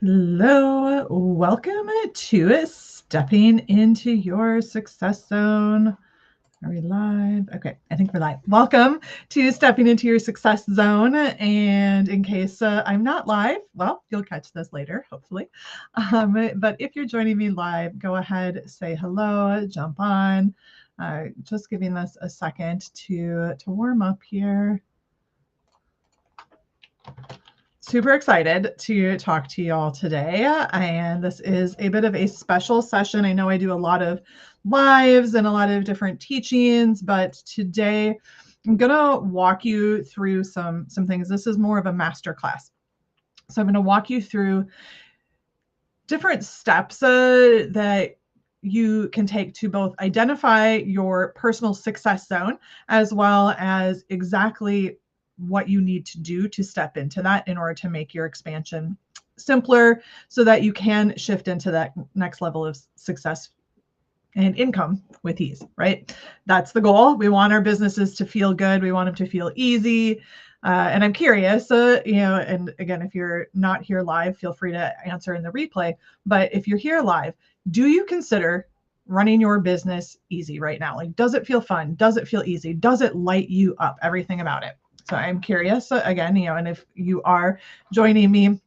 Hello, welcome to Stepping into Your Success Zone. Are we live? Okay, I think we're live. Welcome to Stepping into Your Success Zone. And in case I'm not live, well, you'll catch this later, hopefully. But if you're joining me live, go ahead, say hello, jump on. Just giving this a second to warm up here. Super excited to talk to you all today. And this is a bit of a special session. I know I do a lot of lives and a lot of different teachings, but today I'm going to walk you through some things. This is more of a master class. So I'm going to walk you through different steps that you can take to both identify your personal success zone as well as exactly what you need to do to step into that in order to make your expansion simpler so that you can shift into that next level of success and income with ease, right? That's the goal. We want our businesses to feel good. We want them to feel easy. And I'm curious, and again, if you're not here live, feel free to answer in the replay. But if you're here live, do you consider running your business easy right now? Like, does it feel fun? Does it feel easy? Does it light you up? Everything about it. So I'm curious again, and if you are joining me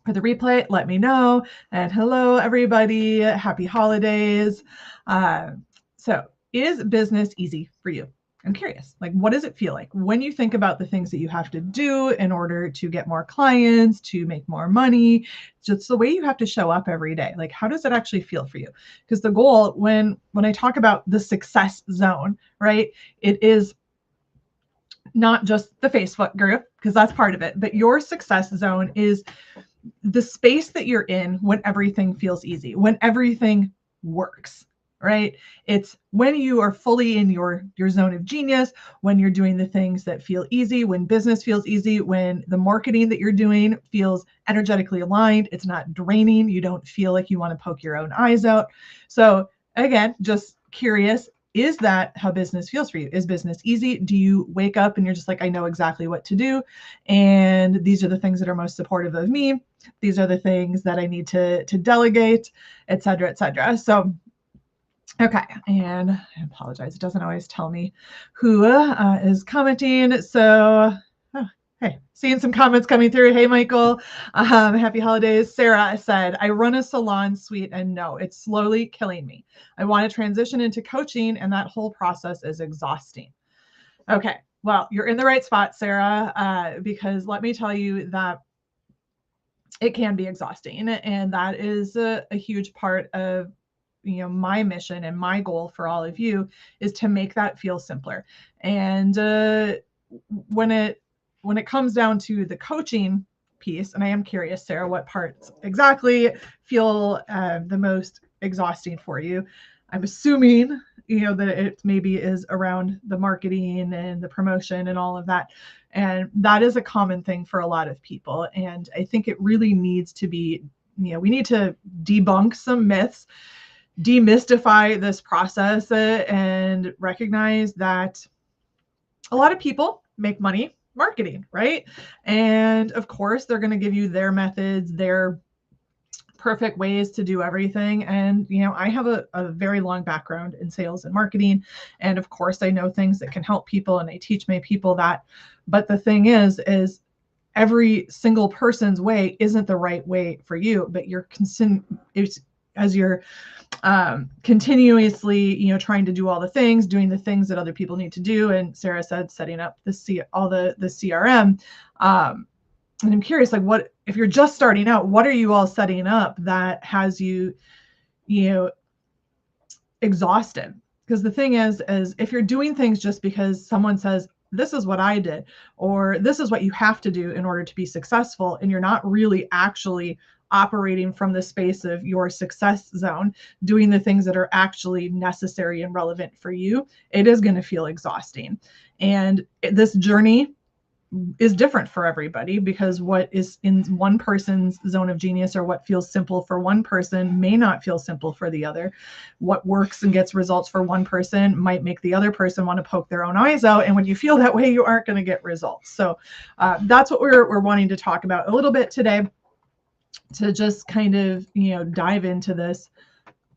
for the replay, let me know. And hello, everybody. Happy holidays. So is business easy for you? I'm curious, like, what does it feel like when you think about the things that you have to do in order to get more clients, to make more money, just the way you have to show up every day? Like, how does it actually feel for you? Because the goal, when I talk about the success zone, right, it is not just the Facebook group, because that's part of it, but your success zone is the space that you're in when everything feels easy, when everything works, right? It's when you are fully in your zone of genius, when you're doing the things that feel easy, when business feels easy, when the marketing that you're doing feels energetically aligned, it's not draining, you don't feel like you want to poke your own eyes out. So again, just curious, is that how business feels for you? Is business easy? Do you wake up and you're just like, I know exactly what to do, and these are the things that are most supportive of me, these are the things that I need to delegate, et cetera, et cetera. So, okay. And I apologize. It doesn't always tell me who is commenting. So, hey, seeing some comments coming through. Hey, Michael, happy holidays. Sarah said, I run a salon suite and no, it's slowly killing me. I want to transition into coaching and that whole process is exhausting. Okay. Well, you're in the right spot, Sarah, because let me tell you that it can be exhausting, and that is a huge part of my mission and my goal for all of you is to make that feel simpler. And when it comes down to the coaching piece, and I am curious, Sarah, what parts exactly feel the most exhausting for you? I'm assuming that it maybe is around the marketing and the promotion and all of that. And that is a common thing for a lot of people. And I think it really needs to be, we need to debunk some myths, demystify this process, and recognize that a lot of people make money marketing, right? And of course, they're going to give you their methods, their perfect ways to do everything. And, I have a very long background in sales and marketing. And of course, I know things that can help people and I teach my people that. But the thing is every single person's way isn't the right way for you, but you're as you're continuously, trying to do all the things, doing the things that other people need to do. And Sarah said, setting up the CRM. And I'm curious, like, what, if you're just starting out, what are you all setting up that has you, exhausted? Because the thing is if you're doing things just because someone says, this is what I did, or this is what you have to do in order to be successful, and you're not really actually operating from the space of your success zone, doing the things that are actually necessary and relevant for you, it is going to feel exhausting. And this journey is different for everybody, because what is in one person's zone of genius or what feels simple for one person may not feel simple for the other. What works and gets results for one person might make the other person want to poke their own eyes out. And when you feel that way, you aren't going to get results. So that's what we're wanting to talk about a little bit today. to just kind of, dive into this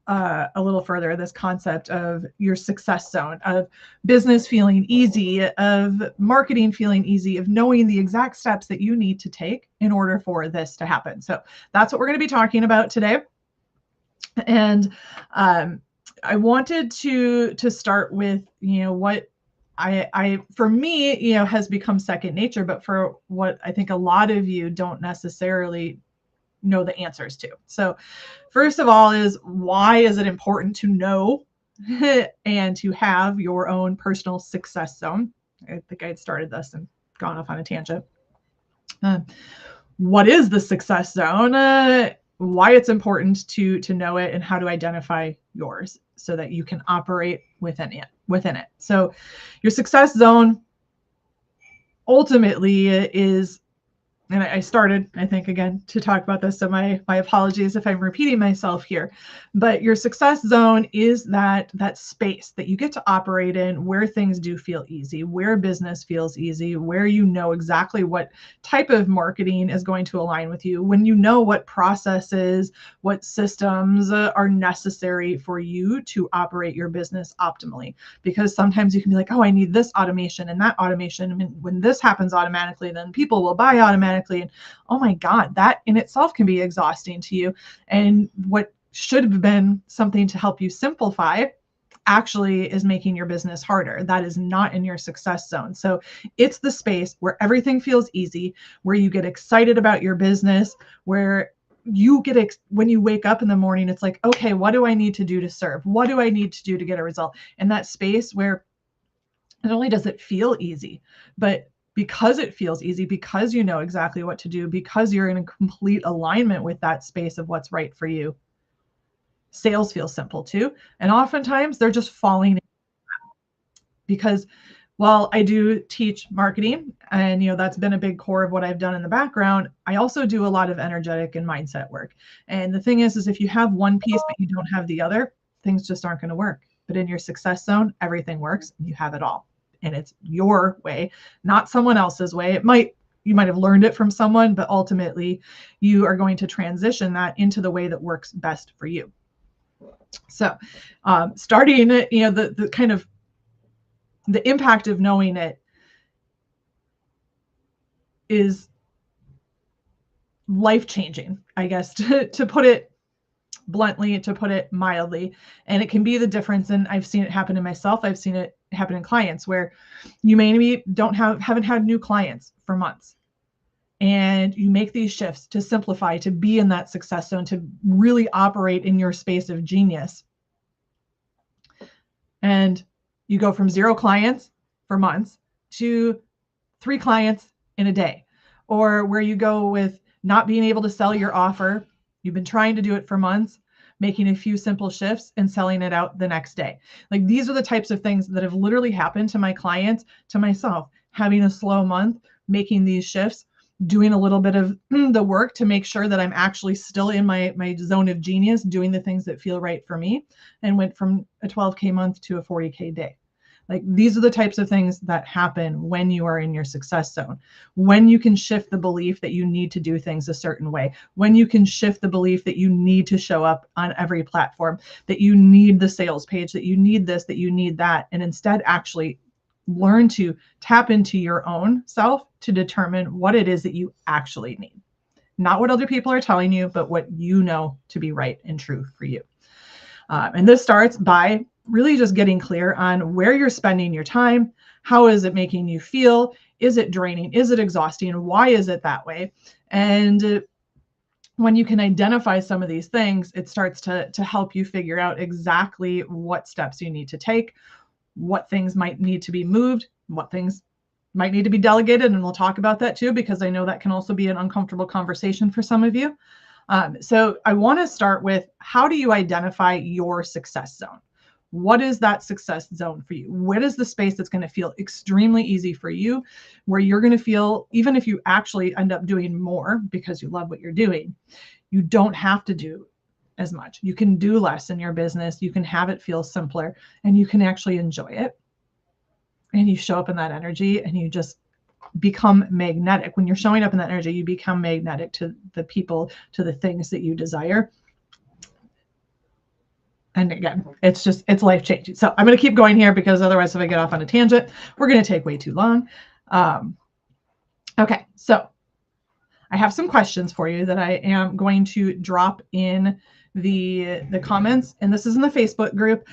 a little further, this concept of your success zone, of business feeling easy, of marketing feeling easy, of knowing the exact steps that you need to take in order for this to happen. So that's what we're going to be talking about today. And I wanted to start with, what I for me, has become second nature, but for what I think a lot of you don't necessarily know the answers to. So first of all is, why is it important to know and to have your own personal success zone? I think I had started this and gone off on a tangent. What is the success zone? Why it's important to know it, and how to identify yours so that you can operate within it. So your success zone ultimately is, and I started, I think, again, to talk about this, so my apologies if I'm repeating myself here, but your success zone is that space that you get to operate in, where things do feel easy, where business feels easy, where you know exactly what type of marketing is going to align with you, when you know what processes, what systems are necessary for you to operate your business optimally. Because sometimes you can be like, oh, I need this automation and that automation, and when this happens automatically, then people will buy automatically. And oh my God, that in itself can be exhausting to you. And what should have been something to help you simplify actually is making your business harder. That is not in your success zone. So it's the space where everything feels easy, where you get excited about your business, where you get when you wake up in the morning, it's like, okay, what do I need to do to serve? What do I need to do to get a result? And that space where not only does it feel easy, but because it feels easy, because you know exactly what to do, because you're in a complete alignment with that space of what's right for you, sales feel simple too. And oftentimes they're just falling in, because while I do teach marketing, and that's been a big core of what I've done in the background, I also do a lot of energetic and mindset work. And the thing is if you have one piece but you don't have the other, things just aren't going to work. But in your success zone, everything works and you have it all. And it's your way, not someone else's way. You might have learned it from someone, but ultimately you are going to transition that into the way that works best for you. So starting, the kind of the impact of knowing it is life-changing, I guess, to put it bluntly, to put it mildly. And it can be the difference. And I've seen it happen in myself. I've seen it happen in clients where you maybe haven't had new clients for months. And you make these shifts to simplify, to be in that success zone, to really operate in your space of genius. And you go from 0 clients for months to 3 clients in a day, or where you go with not being able to sell your offer. You've been trying to do it for months, making a few simple shifts and selling it out the next day. Like, these are the types of things that have literally happened to my clients, to myself, having a slow month, making these shifts, doing a little bit of the work to make sure that I'm actually still in my zone of genius, doing the things that feel right for me, and went from a 12K month to a 40K day. Like, these are the types of things that happen when you are in your success zone, when you can shift the belief that you need to do things a certain way, when you can shift the belief that you need to show up on every platform, that you need the sales page, that you need this, that you need that, and instead actually learn to tap into your own self to determine what it is that you actually need. Not what other people are telling you, but what you know to be right and true for you. And this starts by really just getting clear on where you're spending your time. How is it making you feel? Is it draining? Is it exhausting? Why is it that way? And when you can identify some of these things, it starts to help you figure out exactly what steps you need to take, what things might need to be moved, what things might need to be delegated. And we'll talk about that too, because I know that can also be an uncomfortable conversation for some of you. So I want to start with, how do you identify your success zone? What is that success zone for you? What is the space that's going to feel extremely easy for you, where you're going to feel, even if you actually end up doing more because you love what you're doing, you don't have to do as much. You can do less in your business. You can have it feel simpler, and you can actually enjoy it. And you show up in that energy and you just become magnetic. When you're showing up in that energy, you become magnetic to the people, to the things that you desire. And again, it's life changing. So I'm going to keep going here because otherwise, if I get off on a tangent, we're going to take way too long. Okay, so I have some questions for you that I am going to drop in the comments, and this is in the Facebook group.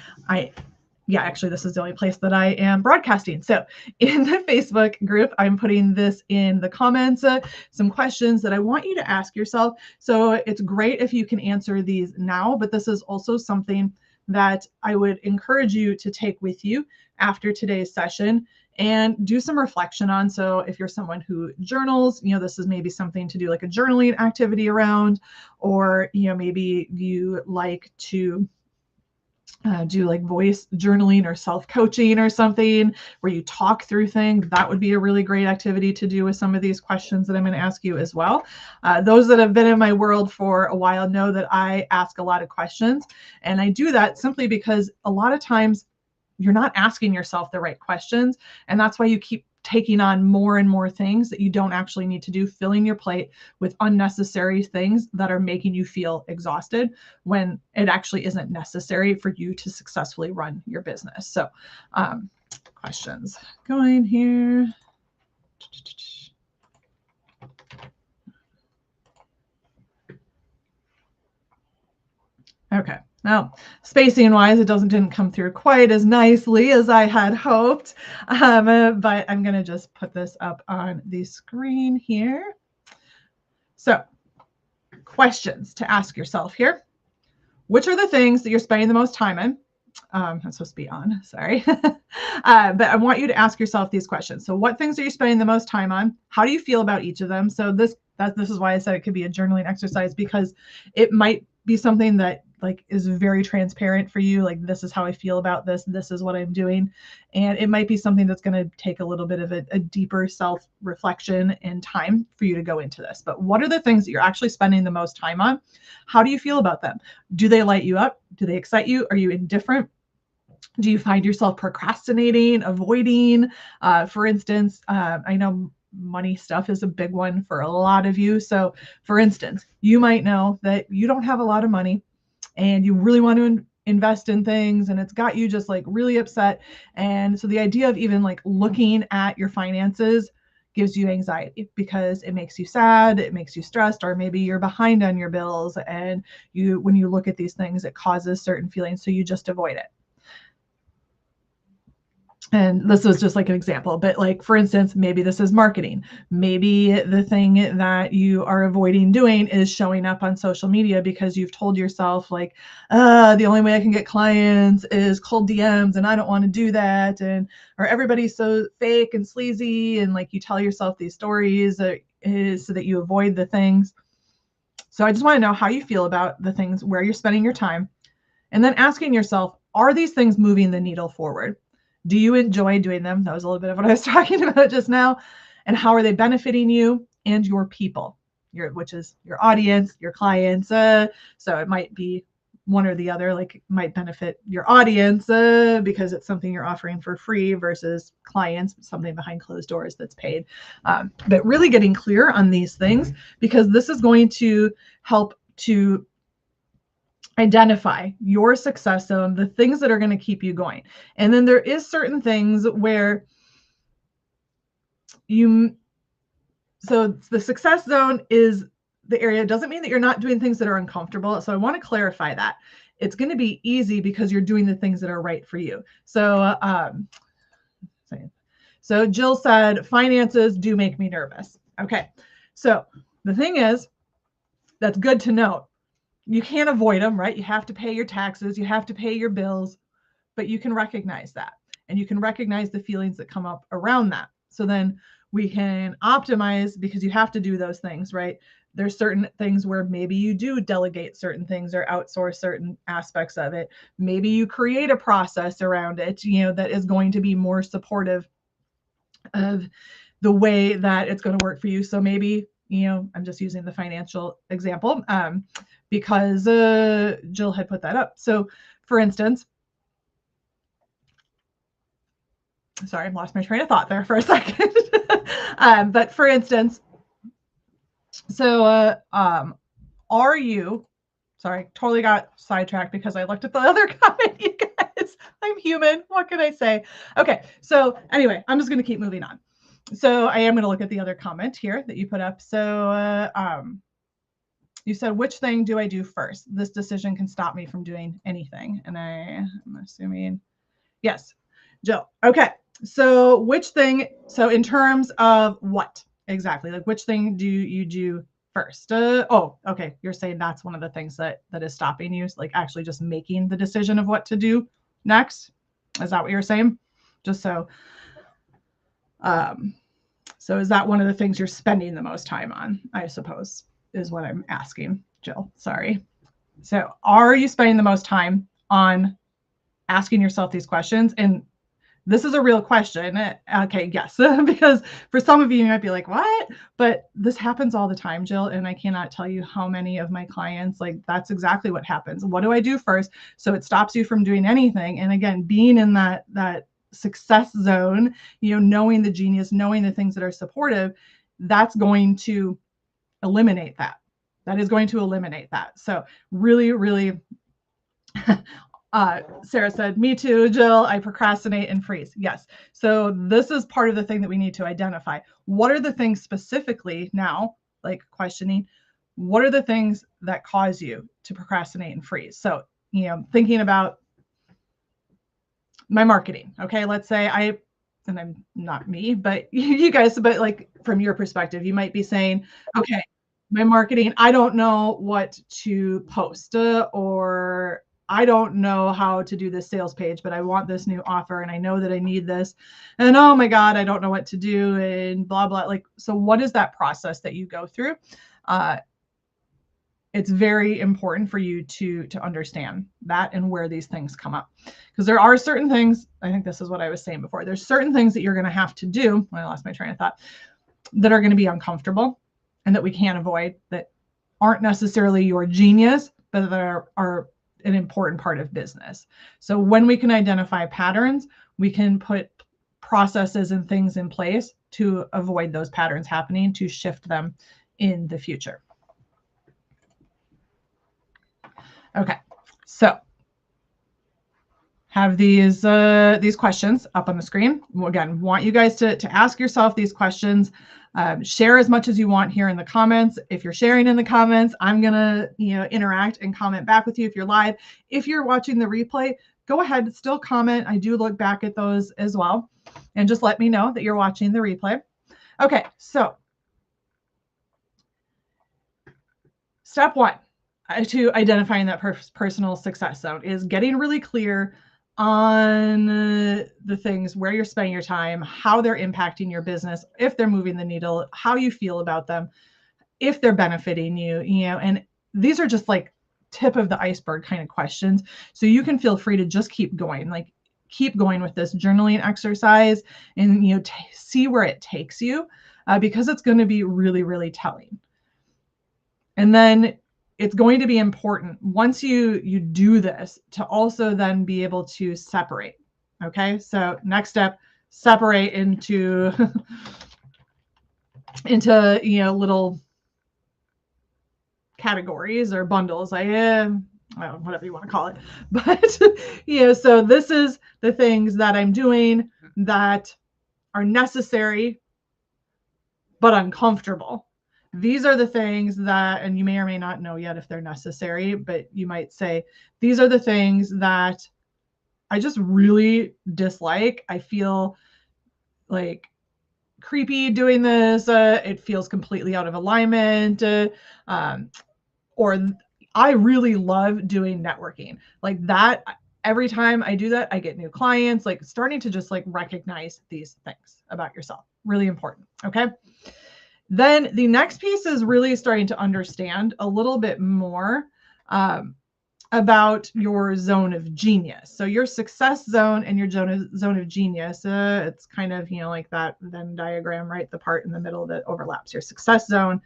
Actually, this is the only place that I am broadcasting. So in the Facebook group, I'm putting this in the comments, some questions that I want you to ask yourself. So it's great if you can answer these now, but this is also something that I would encourage you to take with you after today's session and do some reflection on. So if you're someone who journals, this is maybe something to do like a journaling activity around, or, maybe you like to do like voice journaling or self-coaching or something where you talk through things. That would be a really great activity to do with some of these questions that I'm going to ask you as well. Those that have been in my world for a while know that I ask a lot of questions, and I do that simply because a lot of times you're not asking yourself the right questions, and that's why you keep taking on more and more things that you don't actually need to do, filling your plate with unnecessary things that are making you feel exhausted when it actually isn't necessary for you to successfully run your business. So questions going here. Okay. Now, spacing wise, it didn't come through quite as nicely as I had hoped, but I'm going to just put this up on the screen here. So, questions to ask yourself here. Which are the things that you're spending the most time in? I'm supposed to be on, sorry. But I want you to ask yourself these questions. So what things are you spending the most time on? How do you feel about each of them? So this is why I said it could be a journaling exercise, because it might be something that like is very transparent for you. Like, this is how I feel about this. This is what I'm doing. And it might be something that's going to take a little bit of a deeper self-reflection and time for you to go into this. But what are the things that you're actually spending the most time on? How do you feel about them? Do they light you up? Do they excite you? Are you indifferent? Do you find yourself procrastinating, avoiding? For instance, I know money stuff is a big one for a lot of you. So for instance, you might know that you don't have a lot of money and you really want to invest in things, and it's got you just like really upset. And so the idea of even like looking at your finances gives you anxiety because it makes you sad, it makes you stressed, or maybe you're behind on your bills, and when you look at these things, it causes certain feelings, so you just avoid it. And this was just like an example, but like, for instance, maybe this is marketing. Maybe the thing that you are avoiding doing is showing up on social media because you've told yourself like, the only way I can get clients is cold DMs, and I don't want to do that. Or everybody's so fake and sleazy. And like, you tell yourself these stories so that you avoid the things. So I just want to know how you feel about the things where you're spending your time, and then asking yourself, are these things moving the needle forward? Do you enjoy doing them? That was a little bit of what I was talking about just now. And how are they benefiting you and your people, which is your audience, your clients? So it might be one or the other. Like, it might benefit your audience because it's something you're offering for free, versus clients, something behind closed doors that's paid. But really getting clear on these things, because this is going to help to identify your success zone, the things that are going to keep you going. And then there is certain things where so the success zone is the area. It doesn't mean that you're not doing things that are uncomfortable. So I want to clarify that. It's going to be easy because you're doing the things that are right for you. So Jill said, finances do make me nervous. Okay. So the thing is, that's good to know. You can't avoid them, right? You have to pay your taxes, you have to pay your bills, but you can recognize that, and you can recognize the feelings that come up around that. So then we can optimize, because you have to do those things, right? There's certain things where maybe you do delegate certain things or outsource certain aspects of it. Maybe you create a process around it, that is going to be more supportive of the way that it's going to work for you. So maybe, I'm just using the financial example because Jill had put that up. So for instance, sorry, I lost my train of thought there for a second. But for instance, so are you, sorry, totally got sidetracked because I looked at the other comment, you guys. I'm human. What can I say? Okay, so anyway, I'm just going to keep moving on. So I am going to look at the other comment here that you put up. So you said, which thing do I do first? This decision can stop me from doing anything. And I'm assuming, yes, Jill. Okay, so which thing, so in terms of what exactly, like which thing do you do first? Oh, okay, you're saying that's one of the things that is stopping you, like actually just making the decision of what to do next. Is that what you're saying? Just so, so is that one of the things you're spending the most time on, I suppose, is what I'm asking, Jill. Sorry. So are you spending the most time on asking yourself these questions? And this is a real question. Okay, yes, because for some of you, you might be like, what? But this happens all the time, Jill, and I cannot tell you how many of my clients, like, that's exactly what happens. What do I do first? So it stops you from doing anything. And again, being in that success zone, knowing the genius, knowing the things that are supportive, that's going to eliminate that. That is going to eliminate that. So really, really, Sarah said, me too, Jill, I procrastinate and freeze. Yes. So this is part of the thing that we need to identify. What are the things specifically now, like questioning, what are the things that cause you to procrastinate and freeze? So, thinking about my marketing. Okay. Let's say and I'm not me, but you guys, but like from your perspective, you might be saying, okay, my marketing, I don't know what to post, or I don't know how to do this sales page, but I want this new offer and I know that I need this. And oh my God, I don't know what to do and blah, blah. Like, so what is that process that you go through? It's very important for you to understand that and where these things come up. Because there are certain things, I think this is what I was saying before, there's certain things that you're going to have to do, when I lost my train of thought, that are going to be uncomfortable and that we can't avoid, that aren't necessarily your genius, but that are an important part of business. So when we can identify patterns, we can put processes and things in place to avoid those patterns happening, to shift them in the future. Okay, so have these questions up on the screen. Again, want you guys to ask yourself these questions. Share as much as you want here in the comments. If you're sharing in the comments, I'm gonna interact and comment back with you if you're live. If you're watching the replay, go ahead, still comment. I do look back at those as well, and just let me know that you're watching the replay. Okay, so step one to identifying that personal success zone is getting really clear on the things where you're spending your time, how they're impacting your business, if they're moving the needle, how you feel about them, if they're benefiting you, and these are just like tip of the iceberg kind of questions. So you can feel free to just keep going, like keep going with this journaling exercise and see where it takes you, because it's going to be really, really telling. And then it's going to be important once you do this to also then be able to separate. Okay, so next step, separate into little categories or bundles. Whatever you want to call it. But so this is the things that I'm doing that are necessary but uncomfortable. These are the things that, and you may or may not know yet if they're necessary, but you might say, these are the things that I just really dislike. I feel like creepy doing this. It feels completely out of alignment. Or I really love doing networking. Like that, every time I do that, I get new clients, like starting to just like recognize these things about yourself. Really important. Okay. Then the next piece is really starting to understand a little bit more about your zone of genius. So your success zone and your zone of genius, it's kind of, like that Venn diagram, right? The part in the middle that overlaps. Your success zone,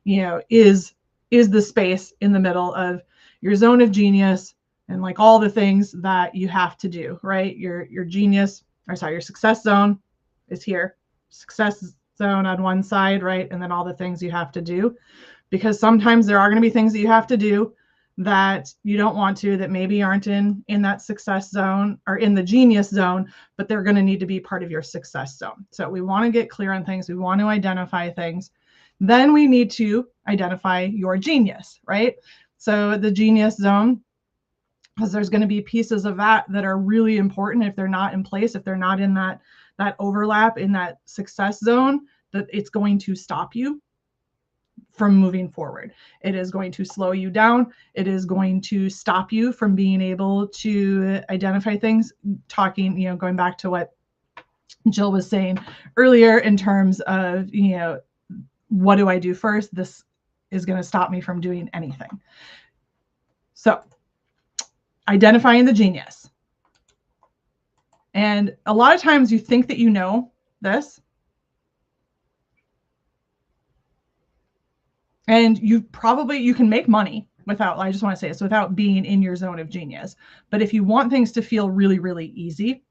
is the space in the middle of your zone of genius and like all the things that you have to do, right? Your genius or sorry, your success zone is here. Success zone on one side, right? And then all the things you have to do, because sometimes there are going to be things that you have to do that you don't want to, that maybe aren't in that success zone or in the genius zone, but they're going to need to be part of your success zone. So we want to get clear on things. We want to identify things. Then we need to identify your genius, right? So the genius zone, because there's going to be pieces of that that are really important. If they're not in place, if they're not in that overlap, in that success zone, that it's going to stop you from moving forward. It is going to slow you down. It is going to stop you from being able to identify things. Talking, going back to what Jill was saying earlier in terms of, what do I do first? This is going to stop me from doing anything. So identifying the genius. And a lot of times you think that you know this, and you can make money without, I just want to say this, without being in your zone of genius. But if you want things to feel really, really easy,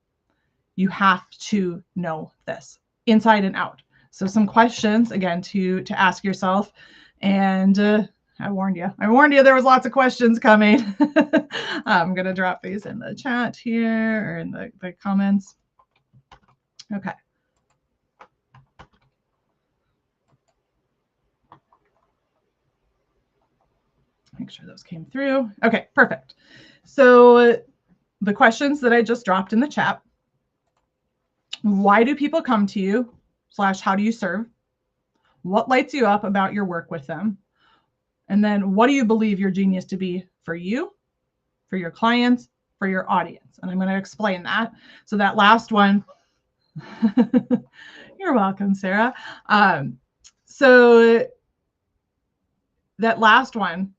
you have to know this inside and out. So some questions, again, to ask yourself. And I warned you there was lots of questions coming. I'm going to drop these in the chat here, or in the comments. Okay. Make sure those came through. Okay, perfect. So the questions that I just dropped in the chat: why do people come to you / how do you serve? What lights you up about your work with them? And then what do you believe your genius to be for you, for your clients, for your audience? And I'm going to explain that. So that last one, you're welcome, Sarah. So that last one,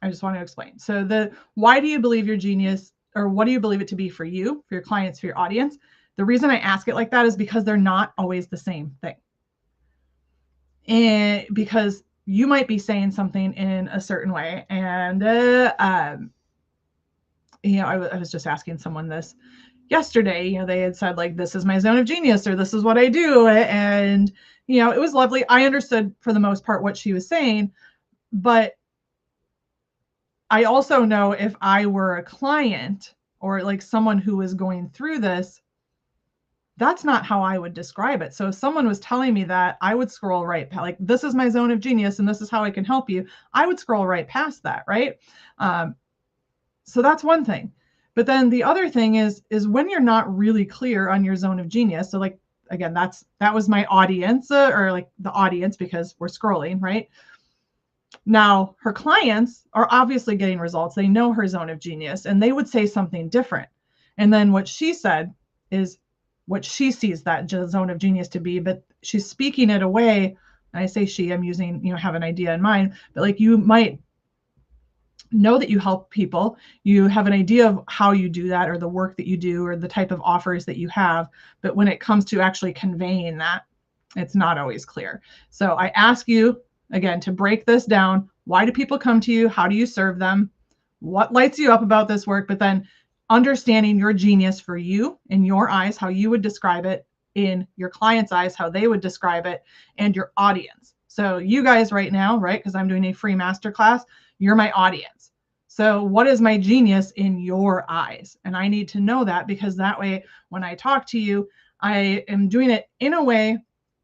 I just want to explain. So why do you believe your genius, or what do you believe it to be for you, for your clients, for your audience? The reason I ask it like that is because they're not always the same thing. And because you might be saying something in a certain way. And, I was just asking someone this yesterday. They had said, like, this is my zone of genius, or this is what I do. And, it was lovely. I understood for the most part what she was saying, but I also know if I were a client or like someone who was going through this, that's not how I would describe it. So if someone was telling me that, I would scroll right past, like, this is my zone of genius and this is how I can help you. I would scroll right past that, right? So that's one thing. But then the other thing is when you're not really clear on your zone of genius. So, like, again, that was my audience, or like the audience, because we're scrolling, right? Now, her clients are obviously getting results. They know her zone of genius, and they would say something different. And then what she said is what she sees that zone of genius to be, but she's speaking it away. And I say she, I'm using, have an idea in mind, but like, you might know that you help people, you have an idea of how you do that, or the work that you do, or the type of offers that you have. But when it comes to actually conveying that, it's not always clear. So I ask you, again, to break this down. Why do people come to you? How do you serve them? What lights you up about this work? But then understanding your genius for you, in your eyes, how you would describe it, in your client's eyes, how they would describe it, and your audience. So you guys right now, right, because I'm doing a free masterclass, you're my audience. So what is my genius in your eyes? And I need to know that, because that way, when I talk to you, I am doing it in a way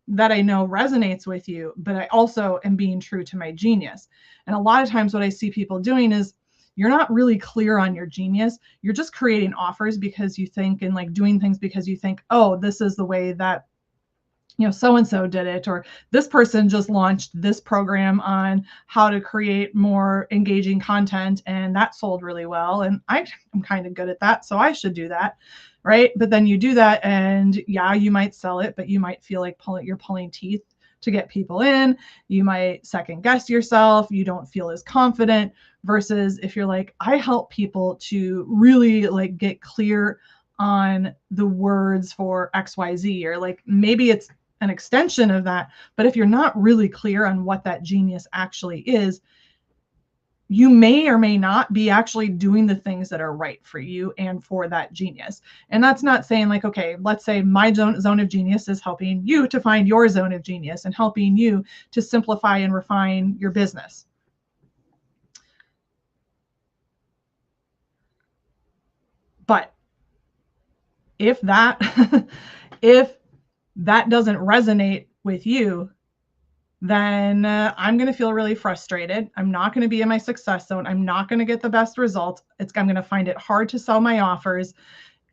that I know resonates with you, but I also am being true to my genius. And a lot of times what I see people doing is, you're not really clear on your genius. You're just creating offers because you think, and like doing things because you think, oh, this is the way that, so-and-so did it, or this person just launched this program on how to create more engaging content, and that sold really well. And I'm kind of good at that, so I should do that. Right. But then you do that, and yeah, you might sell it, but you might feel like you're pulling teeth to get people in. You might second guess yourself. You don't feel as confident, versus if you're like, I help people to really like get clear on the words for XYZ, or like maybe it's an extension of that. But if you're not really clear on what that genius actually is, you may or may not be actually doing the things that are right for you and for that genius. And that's not saying like, okay, let's say my zone of genius is helping you to find your zone of genius and helping you to simplify and refine your business. But if that if that doesn't resonate with you, then I'm going to feel really frustrated. I'm not going to be in my success zone. I'm not going to get the best results. I'm going to find it hard to sell my offers.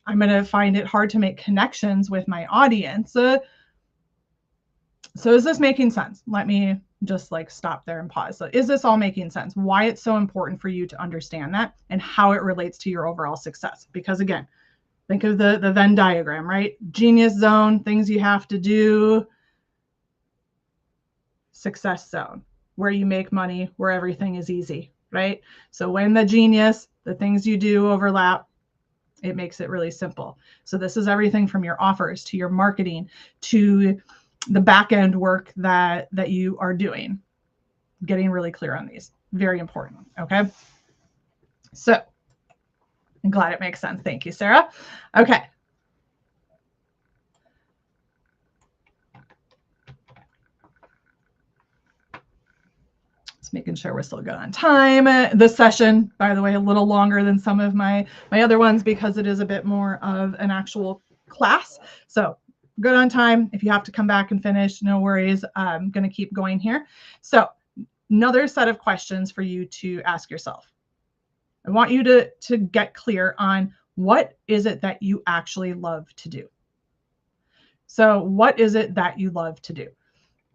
I'm going to find it hard to make connections with my audience. So is this making sense? Let me just like stop there and pause. So is this all making sense? Why it's so important for you to understand that and how it relates to your overall success? Because again, think of the Venn diagram, right? Genius zone, things you have to do. Success zone, where you make money, where everything is easy, right? So when the genius, the things you do overlap, it makes it really simple. So this is everything from your offers to your marketing to the back end work that you are doing. Getting really clear on these. Very important. Okay. So I'm glad it makes sense. Thank you, Sarah. Okay. Making sure we're still good on time. This session, by the way, a little longer than some of my other ones because it is a bit more of an actual class. So good on time. If you have to come back and finish, no worries. I'm going to keep going here. So another set of questions for you to ask yourself. I want you to get clear on what is it that you actually love to do. So what is it that you love to do?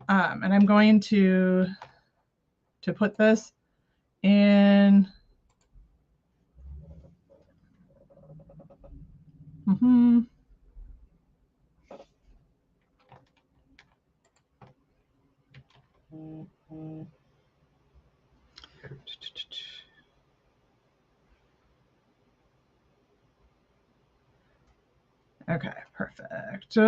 And I'm going to put this in. Okay, perfect.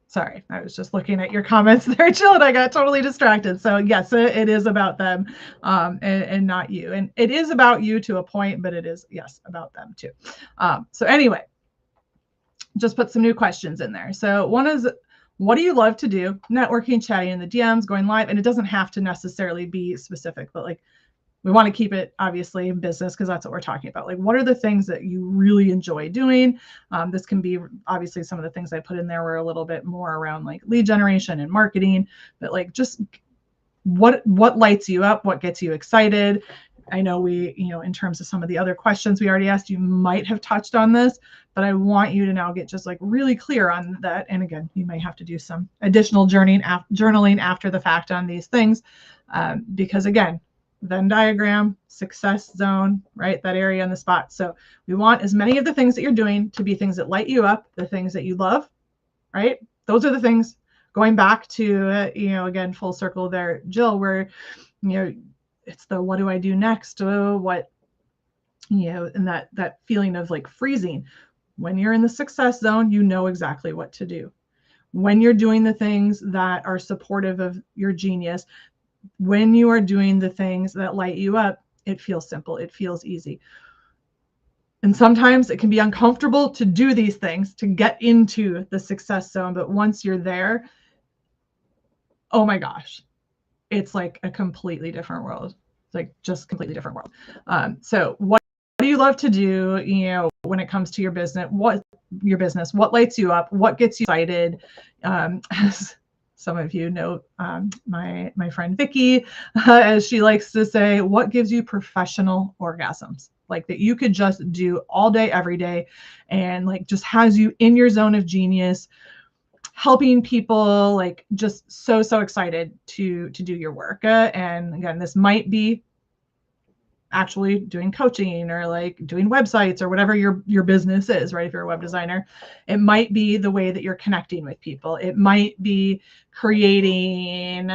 Sorry, I was just looking at your comments there, Jill, and I got totally distracted. So yes, it is about them and not you. And it is about you to a point, but it is, yes, about them too. So anyway, just put some new questions in there. So one is, what do you love to do? Networking, chatting in the DMs, going live. And it doesn't have to necessarily be specific, but like we want to keep it obviously in business because that's what we're talking about. Like, what are the things that you really enjoy doing? This can be obviously some of the things I put in there were a little bit more around like lead generation and marketing, but like just what lights you up, what gets you excited. I know we, in terms of some of the other questions we already asked, you might have touched on this, but I want you to now get just like really clear on that. And again, you may have to do some additional journaling after the fact on these things, because again, Venn diagram, success zone, right? That area on the spot. So we want as many of the things that you're doing to be things that light you up, the things that you love, right? Those are the things. Going back to, again, full circle there, Jill, where, it's the what do I do next? What, and that feeling of like freezing. When you're in the success zone, you know exactly what to do. When you're doing the things that are supportive of your genius, when you are doing the things that light you up, it feels simple. It feels easy. And sometimes it can be uncomfortable to do these things, to get into the success zone. But once you're there, oh my gosh, it's like a completely different world. It's like just completely different world. So what do you love to do, when it comes to your business? What lights you up? What gets you excited? As some of you know, my friend Vicky, as she likes to say, what gives you professional orgasms? Like that you could just do all day, every day, and like just has you in your zone of genius, helping people, like just so excited to do your work. And again, this might be actually doing coaching or like doing websites or whatever your business is, right? If you're a web designer, it might be the way that you're connecting with people. It might be creating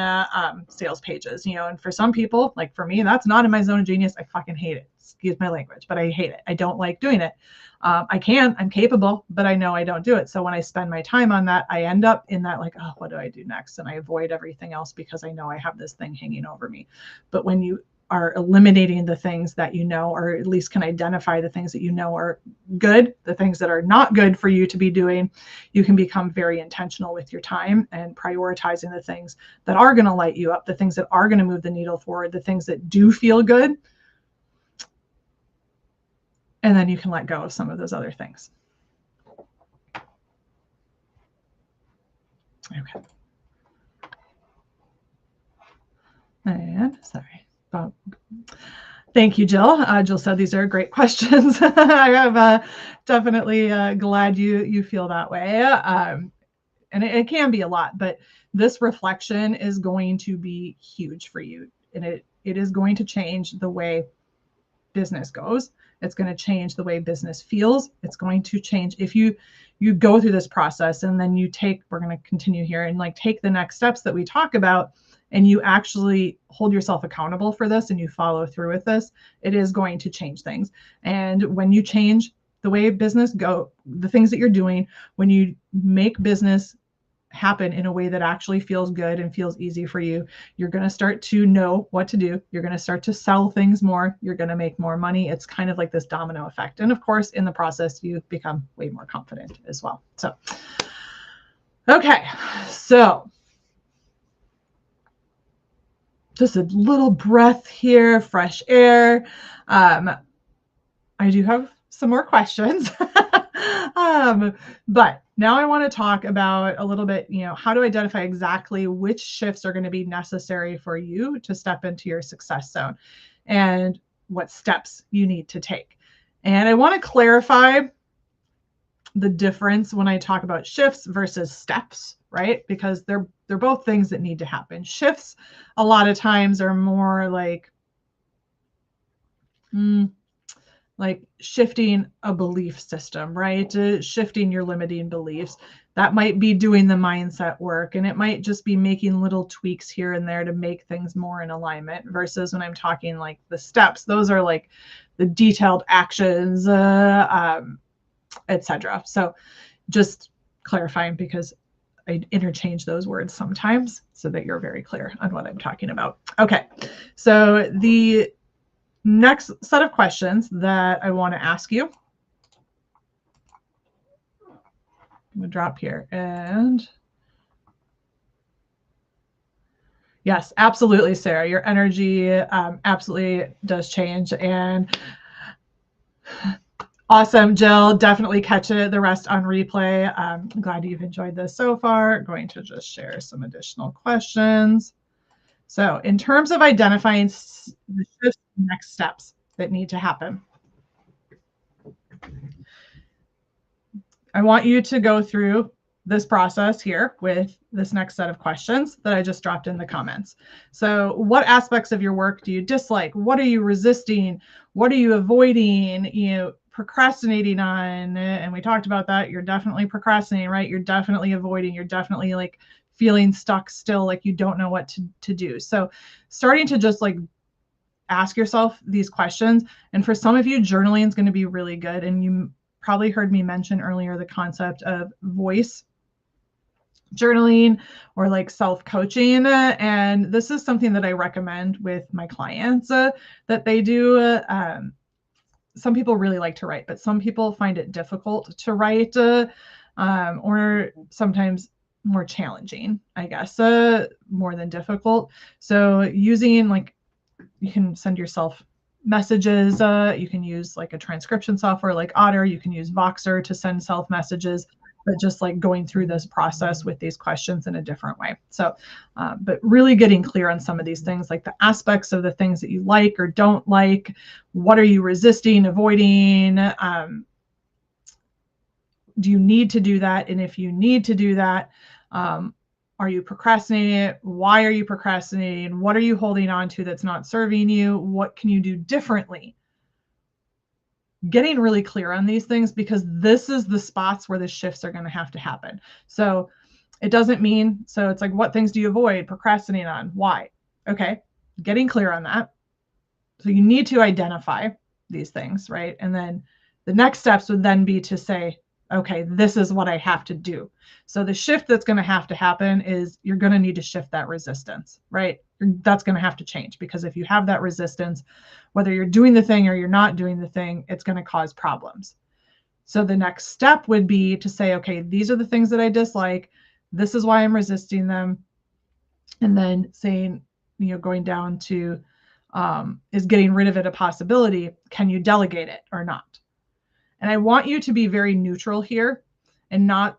sales pages, and for some people, like for me, that's not in my zone of genius. I fucking hate it. excuse my language, but I hate it. I don't like doing it. I'm capable, but I know I don't do it. So when I spend my time on that, I end up in that like, oh, what do I do next? And I avoid everything else because I know I have this thing hanging over me. But when you are eliminating the things that you know, or at least can identify the things that you know are good, the things that are not good for you to be doing, you can become very intentional with your time and prioritizing the things that are going to light you up, the things that are going to move the needle forward, the things that do feel good. And then you can let go of some of those other things. Okay. And sorry. Thank you, Jill. Jill said these are great questions. I am definitely glad you feel that way. And it can be a lot, but this reflection is going to be huge for you. And it is going to change the way business goes. It's going to change the way business feels. It's going to change if you go through this process and then we're going to continue here and like take the next steps that we talk about, and you actually hold yourself accountable for this and you follow through with this, it is going to change things. And when you change the way business go, the things that you're doing, when you make business happen in a way that actually feels good and feels easy for you, you're going to start to know what to do. You're going to start to sell things more. You're going to make more money. It's kind of like this domino effect. And of course, in the process, you become way more confident as well. So, okay. So just a little breath here, fresh air. I do have some more questions. But now I want to talk about a little bit, how to identify exactly which shifts are going to be necessary for you to step into your success zone and what steps you need to take. And I want to clarify the difference when I talk about shifts versus steps, right? Because they're both things that need to happen. Shifts a lot of times are more like shifting a belief system, right? Shifting your limiting beliefs. That might be doing the mindset work, and it might just be making little tweaks here and there to make things more in alignment, versus when I'm talking like the steps, those are like the detailed actions, etc. So just clarifying, because I interchange those words sometimes so that you're very clear on what I'm talking about. Okay, so the next set of questions that I want to ask you, I'm going to drop here. And yes, absolutely, Sarah, your energy absolutely does change. And awesome, Jill, definitely catch the rest on replay. I'm glad you've enjoyed this so far. I'm going to just share some additional questions. So in terms of identifying the next steps that need to happen, I want you to go through this process here with this next set of questions that I just dropped in the comments. So what aspects of your work do you dislike? What are you resisting? What are you avoiding, procrastinating on? And we talked about that. You're definitely procrastinating, right? You're definitely avoiding. You're definitely like feeling stuck still, like you don't know what to do. So starting to just like ask yourself these questions. And for some of you, journaling is going to be really good. And you probably heard me mention earlier the concept of voice journaling or like self-coaching. And this is something that I recommend with my clients that they do. Some people really like to write, but some people find it difficult to write, or sometimes more challenging, I guess, more than difficult. So using like, you can send yourself messages. You can use like a transcription software like Otter. You can use Voxer to send self messages, but just like going through this process with these questions in a different way. So, but really getting clear on some of these things, like the aspects of the things that you like or don't like. What are you resisting, avoiding? Do you need to do that? And if you need to do that, are you procrastinating? Why are you procrastinating? What are you holding on to that's not serving you? What can you do differently? Getting really clear on these things, because this is the spots where the shifts are going to have to happen. So it doesn't mean, so it's like, what things do you avoid procrastinating on? Why? Okay, getting clear on that. So you need to identify these things, right? And then the next steps would then be to say, okay, this is what I have to do. So the shift that's going to happen is you're going to need to shift that resistance, right? That's going to have to change, because if you have that resistance, whether you're doing the thing or you're not doing the thing, it's going to cause problems. So the next step would be to say, okay, these are the things that I dislike. This is why I'm resisting them. And then saying, going down to, is getting rid of it a possibility? Can you delegate it or not? And I want you to be very neutral here and not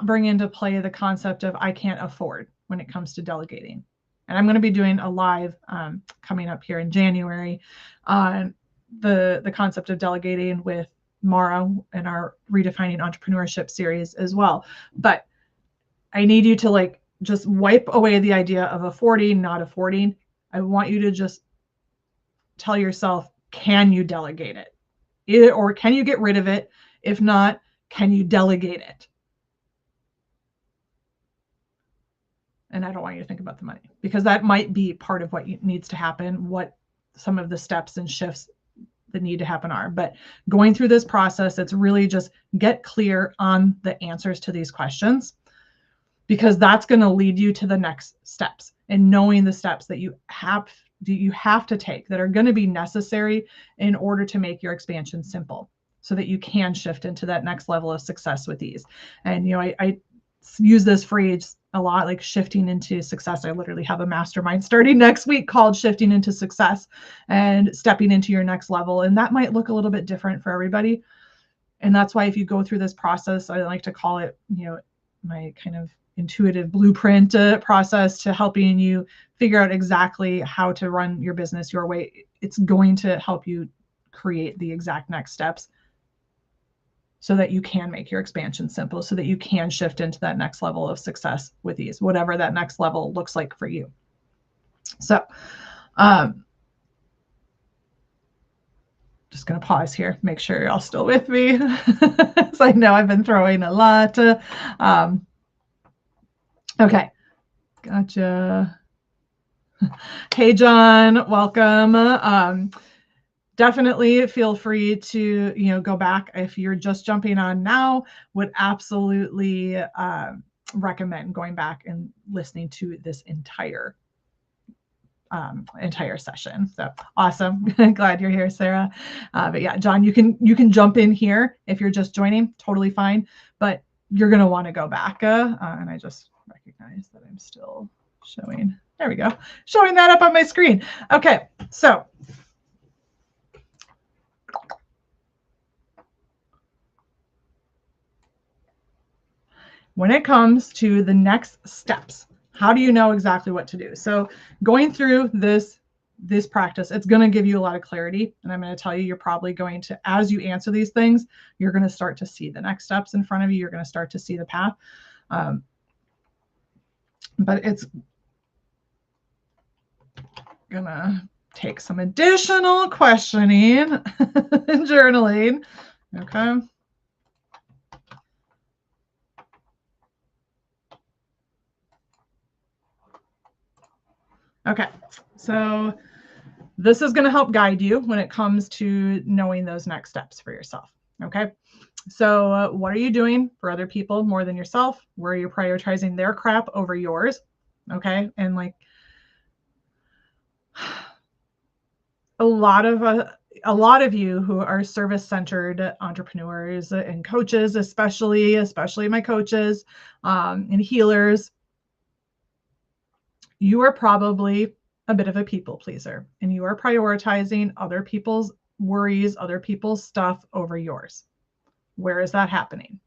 bring into play the concept of I can't afford when it comes to delegating. And I'm going to be doing a live coming up here in January on the concept of delegating with Mara in our Redefining Entrepreneurship series as well. But I need you to just wipe away the idea of affording, not affording. I want you to just tell yourself, can you delegate it? Or can you get rid of it? If not, can you delegate it? And I don't want you to think about the money, because that might be part of what needs to happen, what some of the steps and shifts that need to happen are. But going through this process, it's really just get clear on the answers to these questions, because that's going to lead you to the next steps, and knowing the steps that you have to take that are going to be necessary in order to make your expansion simple, so that you can shift into that next level of success with ease. And I use this phrase a lot, like shifting into success. I literally have a mastermind starting next week called Shifting into Success and stepping into your next level. And that might look a little bit different for everybody. And that's why if you go through this process, I like to call it, my kind of intuitive blueprint process to helping you figure out exactly how to run your business your way. It's going to help you create the exact next steps so that you can make your expansion simple, so that you can shift into that next level of success with ease, whatever that next level looks like for you. So just going to pause here, make sure you're all still with me. So I know I've been throwing a lot. Okay, gotcha. Hey, John, welcome. Definitely feel free to, go back. If you're just jumping on now, would absolutely recommend going back and listening to this entire session. So awesome. Glad you're here, Sarah. But yeah, John, you can jump in here if you're just joining, totally fine. But you're going to want to go back. And I just recognize that I'm still showing. There we go. Showing that up on my screen. Okay, so when it comes to the next steps, how do you know exactly what to do? So going through this practice, it's going to give you a lot of clarity. And I'm going to tell you, you're probably going to, as you answer these things, you're going to start to see the next steps in front of you. You're going to start to see the path. But it's going to take some additional questioning and journaling. Okay. Okay, so this is going to help guide you when it comes to knowing those next steps for yourself. Okay, so what are you doing for other people more than yourself? Where are you prioritizing their crap over yours? Okay, and a lot of you who are service-centered entrepreneurs and coaches, especially my coaches and healers, you are probably a bit of a people pleaser, and you are prioritizing other people's worries, other people's stuff over yours. Where is that happening?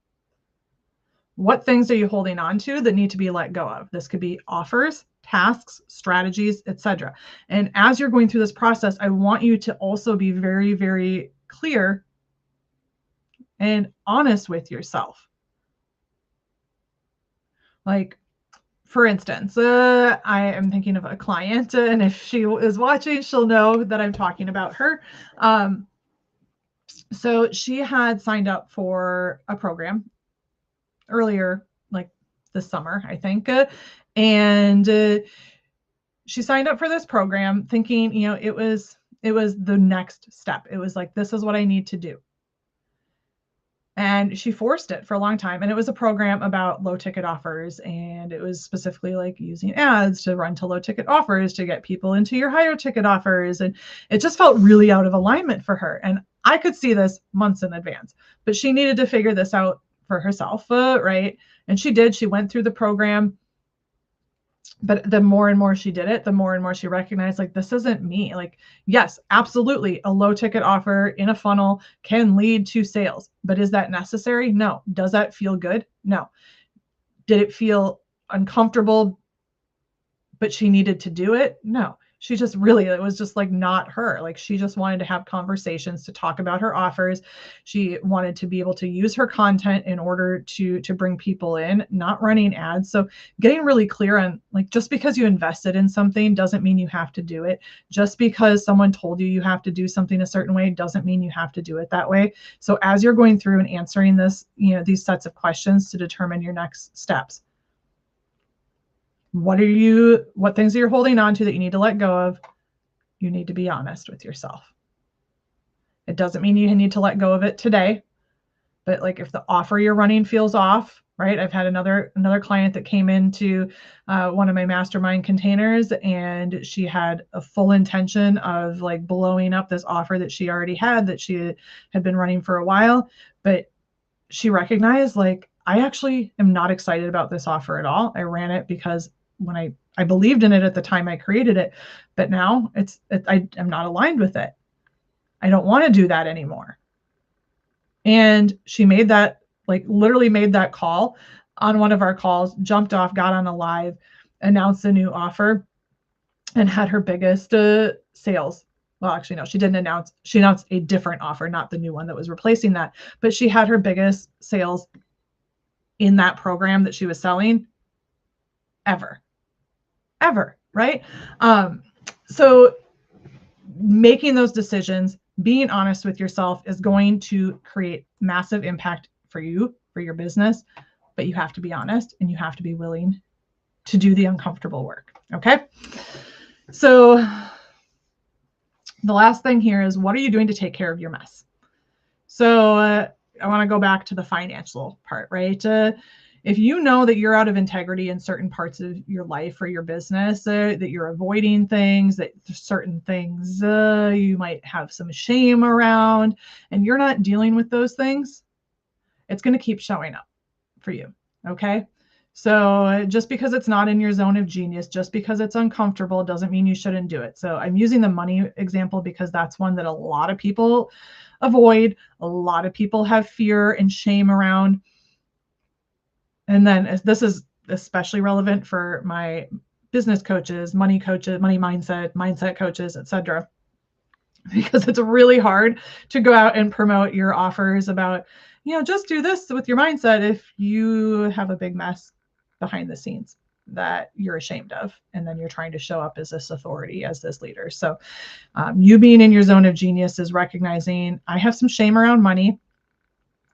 What things are you holding on to that need to be let go of? This could be offers, tasks, strategies, etc. And as you're going through this process, I want you to also be very, very clear and honest with yourself. For instance, I am thinking of a client, and if she is watching, she'll know that I'm talking about her. So she had signed up for a program earlier, this summer, I think, and she signed up for this program thinking, it was It was the next step. It was like, this is what I need to do. And she forced it for a long time. And it was a program about low ticket offers. And it was specifically like using ads to run to low ticket offers to get people into your higher ticket offers. And it just felt really out of alignment for her. And I could see this months in advance, but she needed to figure this out for herself, right? And she did. She went through the program. But the more and more she did it, the more and more she recognized, like, this isn't me. Like, yes, absolutely, a low ticket offer in a funnel can lead to sales, but is that necessary? No. Does that feel good? No. Did it feel uncomfortable, but she needed to do it? No. She just really, it was just like not her. Like, she just wanted to have conversations to talk about her offers. She wanted to be able to use her content in order to bring people in, not running ads. So getting really clear on, like, just because you invested in something doesn't mean you have to do it. Just because someone told you you have to do something a certain way doesn't mean you have to do it that way. So as you're going through and answering this, these sets of questions to determine your next steps, what things that you're holding on to that you need to let go of? You need to be honest with yourself. It doesn't mean you need to let go of it today, but like, if the offer you're running feels off, right? I've had another client that came into one of my mastermind containers, and she had a full intention of like blowing up this offer that she already had, that she had been running for a while, but she recognized, like, I actually am not excited about this offer at all. I ran it because when I believed in it at the time I created it, but now I am not aligned with it. I don't want to do that anymore. And she made that, like, literally made that call on one of our calls, jumped off, got on a live, announced a new offer, and had her biggest sales. Well, actually, no, she didn't announce. She announced a different offer, not the new one that was replacing that. But she had her biggest sales in that program that she was selling ever, right? So making those decisions, being honest with yourself, is going to create massive impact for you, for your business. But you have to be honest, and you have to be willing to do the uncomfortable work. Okay. So the last thing here is, what are you doing to take care of your mess? So I want to go back to the financial part, right? If you know that you're out of integrity in certain parts of your life or your business, that you're avoiding things, that certain things you might have some shame around, and you're not dealing with those things, it's going to keep showing up for you. Okay. So just because it's not in your zone of genius, just because it's uncomfortable, doesn't mean you shouldn't do it. So I'm using the money example because that's one that a lot of people avoid. A lot of people have fear and shame around. And then this is especially relevant for my business coaches, money mindset coaches, etc. Because it's really hard to go out and promote your offers about, just do this with your mindset if you have a big mess behind the scenes that you're ashamed of, and then you're trying to show up as this authority, as this leader. So you being in your zone of genius is recognizing, I have some shame around money.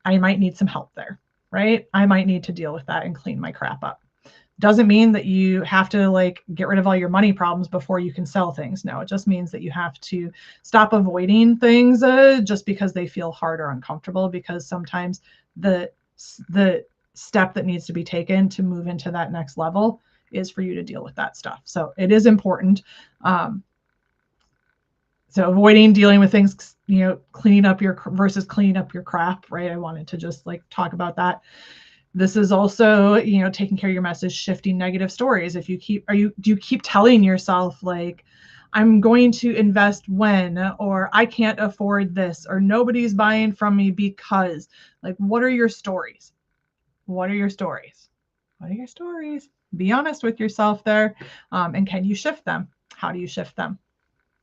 I might need some help there, right? I might need to deal with that and clean my crap up. Doesn't mean that you have to like get rid of all your money problems before you can sell things. No, it just means that you have to stop avoiding things just because they feel hard or uncomfortable, because sometimes the step that needs to be taken to move into that next level is for you to deal with that stuff. So it is important. So avoiding dealing with things, cleaning up versus cleaning up your crap, right? I wanted to just like talk about that. This is also, taking care of your message, shifting negative stories. If you do you keep telling yourself like, I'm going to invest when, or I can't afford this, or nobody's buying from me because, like, what are your stories? What are your stories? What are your stories? Be honest with yourself there. And can you shift them? How do you shift them?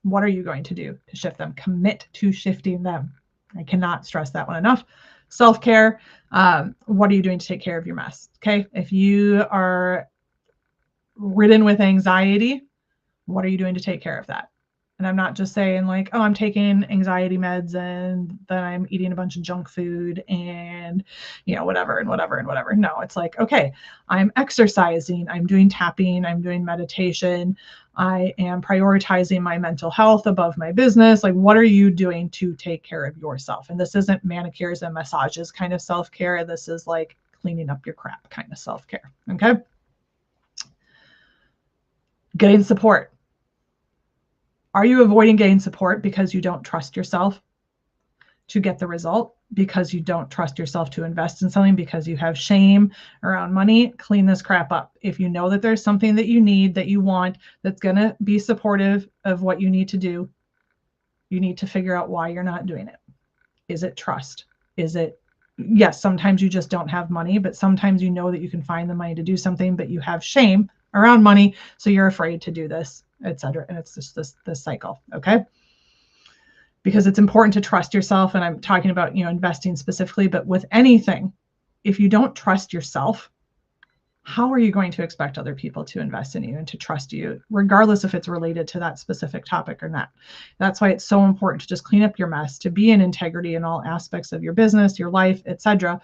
What are you going to do to shift them? Commit to shifting them. I cannot stress that one enough. Self-care. What are you doing to take care of your mess? Okay. If you are ridden with anxiety, what are you doing to take care of that? And I'm not just saying like, oh, I'm taking anxiety meds and then I'm eating a bunch of junk food and, whatever and whatever and whatever. No, it's like, okay, I'm exercising, I'm doing tapping, I'm doing meditation, I am prioritizing my mental health above my business. Like, what are you doing to take care of yourself? And this isn't manicures and massages kind of self-care. This is like cleaning up your crap kind of self-care. Okay. Getting support. Are you avoiding getting support because you don't trust yourself to get the result? Because you don't trust yourself to invest in something? Because you have shame around money? Clean this crap up. If you know that there's something that you need, that you want, that's going to be supportive of what you need to do, you need to figure out why you're not doing it. Is it trust? Is it, yes, sometimes you just don't have money, but sometimes you know that you can find the money to do something, but you have shame around money, so you're afraid to do this, etc. And it's just this cycle. Okay. Because it's important to trust yourself. And I'm talking about, investing specifically, but with anything, if you don't trust yourself, how are you going to expect other people to invest in you and to trust you, regardless if it's related to that specific topic or not? That's why it's so important to just clean up your mess, to be in integrity in all aspects of your business, your life, etc.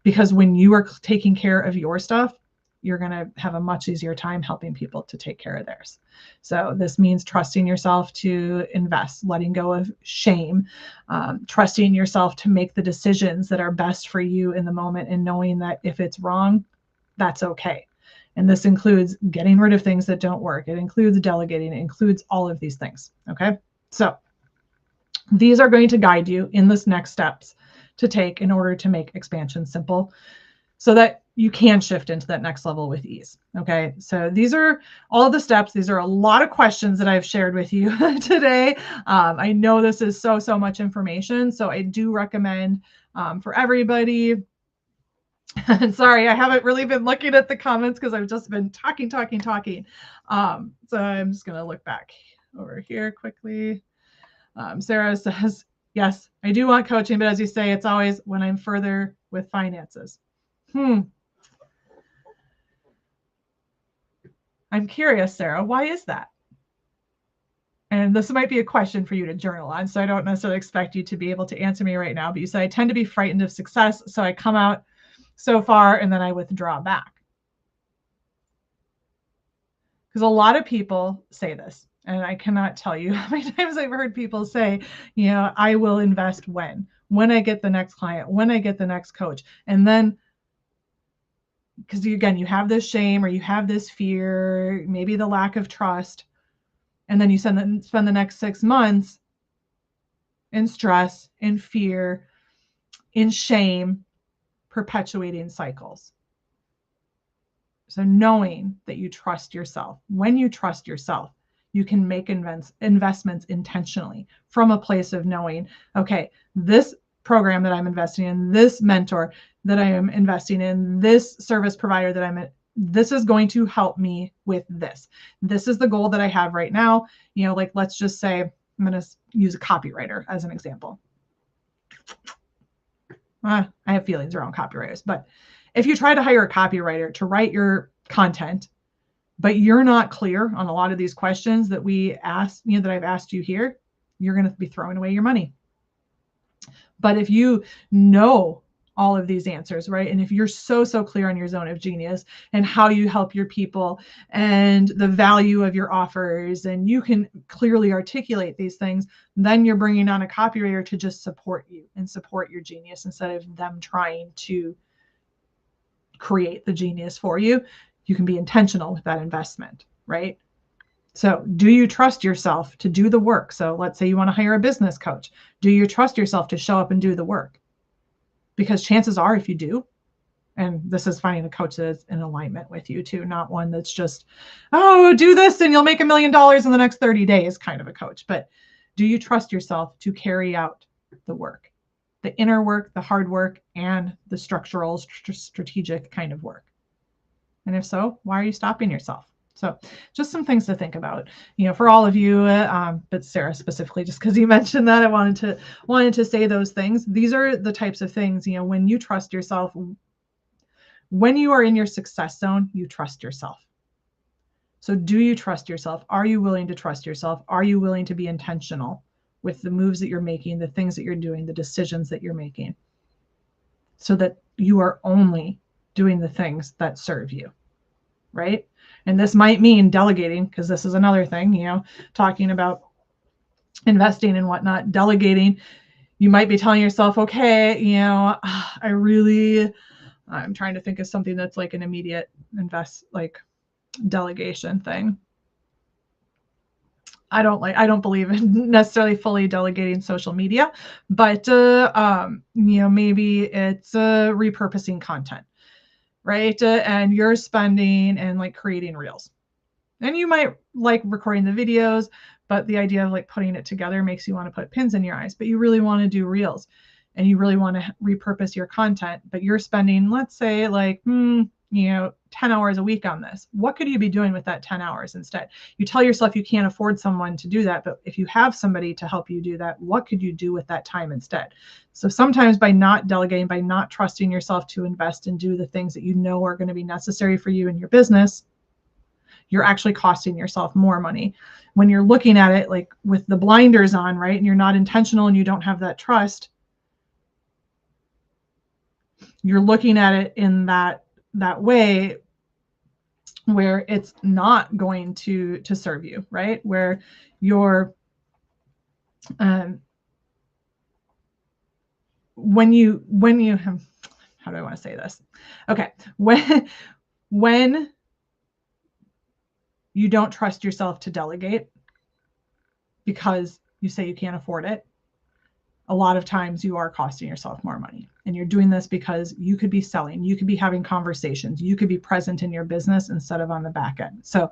Because when you are taking care of your stuff, you're going to have a much easier time helping people to take care of theirs. So this means trusting yourself to invest, letting go of shame, trusting yourself to make the decisions that are best for you in the moment, and knowing that if it's wrong, that's okay. And this includes getting rid of things that don't work. It includes delegating. It includes all of these things. Okay. So these are going to guide you in this next steps to take in order to make expansion simple, so that you can shift into that next level with ease. Okay. So these are all of the steps. These are a lot of questions that I've shared with you today. I know this is so much information. So I do recommend for everybody. And sorry, I haven't really been looking at the comments because I've just been talking. So I'm just going to look back over here quickly. Sarah says, yes, I do want coaching, but as you say, it's always when I'm further with finances. I'm curious, Sarah, why is that? And this might be a question for you to journal on, so I don't necessarily expect you to be able to answer me right now, but you said, I tend to be frightened of success, so I come out so far and then I withdraw back. Because a lot of people say this, and I cannot tell you how many times I've heard people say, I will invest when I get the next client, when I get the next coach. And then, because again, you have this shame or you have this fear, maybe the lack of trust, and then you spend the next 6 months in stress, in fear, in shame, perpetuating cycles. So knowing that you trust yourself, when you trust yourself, you can make investments intentionally from a place of knowing, okay, this program that I'm investing in, this mentor that I am investing in, this service provider that I'm in, this is going to help me with this. This is the goal that I have right now. Like, let's just say I'm going to use a copywriter as an example. I have feelings around copywriters, but if you try to hire a copywriter to write your content, but you're not clear on a lot of these questions that we asked, that I've asked you here, you're going to be throwing away your money. But if you know all of these answers, right? And if you're so clear on your zone of genius and how you help your people and the value of your offers, and you can clearly articulate these things, then you're bringing on a copywriter to just support you and support your genius instead of them trying to create the genius for you. You can be intentional with that investment, right? So do you trust yourself to do the work? So let's say you want to hire a business coach. Do you trust yourself to show up and do the work? Because chances are, if you do, and this is finding a coach that is in alignment with you too, not one that's just, oh, do this and you'll make $1 million in the next 30 days kind of a coach. But do you trust yourself to carry out the work, the inner work, the hard work, and the structural, strategic kind of work? And if so, why are you stopping yourself? So just some things to think about, for all of you, but Sarah specifically, just because you mentioned that, I wanted to say those things. These are the types of things, when you trust yourself, when you are in your success zone, you trust yourself. So do you trust yourself? Are you willing to trust yourself? Are you willing to be intentional with the moves that you're making, the things that you're doing, the decisions that you're making, so that you are only doing the things that serve you, right? And this might mean delegating, because this is another thing, talking about investing and whatnot, delegating. You might be telling yourself, okay, I'm trying to think of something that's like an immediate delegation thing. I don't believe in necessarily fully delegating social media, but maybe it's repurposing content, right? And you're spending and like creating reels. And you might like recording the videos, but the idea of like putting it together makes you want to put pins in your eyes, but you really want to do reels and you really want to repurpose your content, but you're spending, let's say, like 10 hours a week on this. What could you be doing with that 10 hours instead? You tell yourself you can't afford someone to do that, but if you have somebody to help you do that, what could you do with that time instead? So sometimes by not delegating, by not trusting yourself to invest and do the things that you know are going to be necessary for you in your business, you're actually costing yourself more money. When you're looking at it like with the blinders on, right, and you're not intentional and you don't have that trust, you're looking at it in that way where it's not going to serve you, right? Where you're when you have, how do I want to say this? Okay, when you don't trust yourself to delegate because you say you can't afford it, a lot of times you are costing yourself more money. And you're doing this because you could be selling, you could be having conversations, you could be present in your business instead of on the back end. So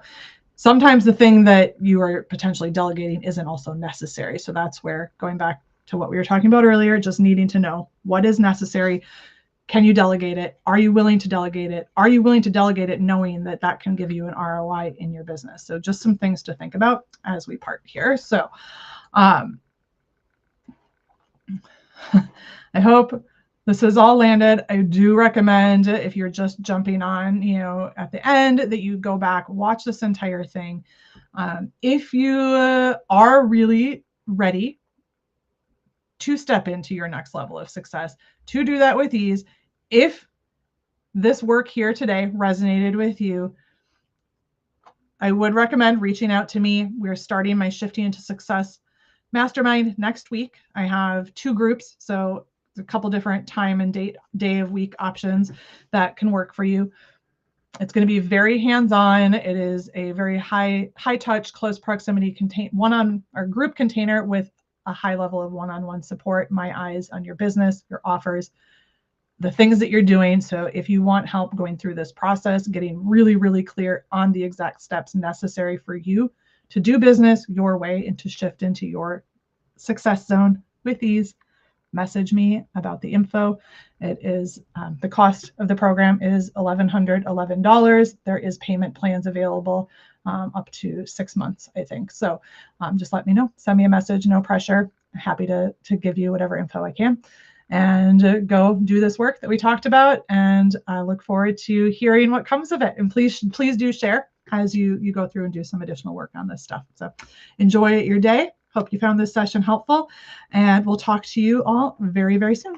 sometimes the thing that you are potentially delegating isn't also necessary. So that's where, going back to what we were talking about earlier, just needing to know what is necessary. Can you delegate it? Are you willing to delegate it? Are you willing to delegate it knowing that that can give you an ROI in your business? So just some things to think about as we part here. So I hope this has all landed. I do recommend, if you're just jumping on, at the end, that you go back, watch this entire thing. If you are really ready to step into your next level of success, to do that with ease, if this work here today resonated with you, I would recommend reaching out to me. We're starting my Shifting into Success Mastermind next week. I have 2 groups, so a couple different time and day of week options that can work for you. It's going to be very hands-on. It is a very high touch, close proximity group container with a high level of one-on-one support, my eyes on your business, your offers, the things that you're doing. So if you want help going through this process, getting really, really clear on the exact steps necessary for you to do business your way and to shift into your success zone with ease, message me about the info. It is the cost of the program is $1,111. There is payment plans available up to 6 months, I think. So just let me know. Send me a message. No pressure. Happy to give you whatever info I can. And go do this work that we talked about. And I look forward to hearing what comes of it. And please do share as you go through and do some additional work on this stuff. So enjoy your day. Hope you found this session helpful. And we'll talk to you all very, very soon.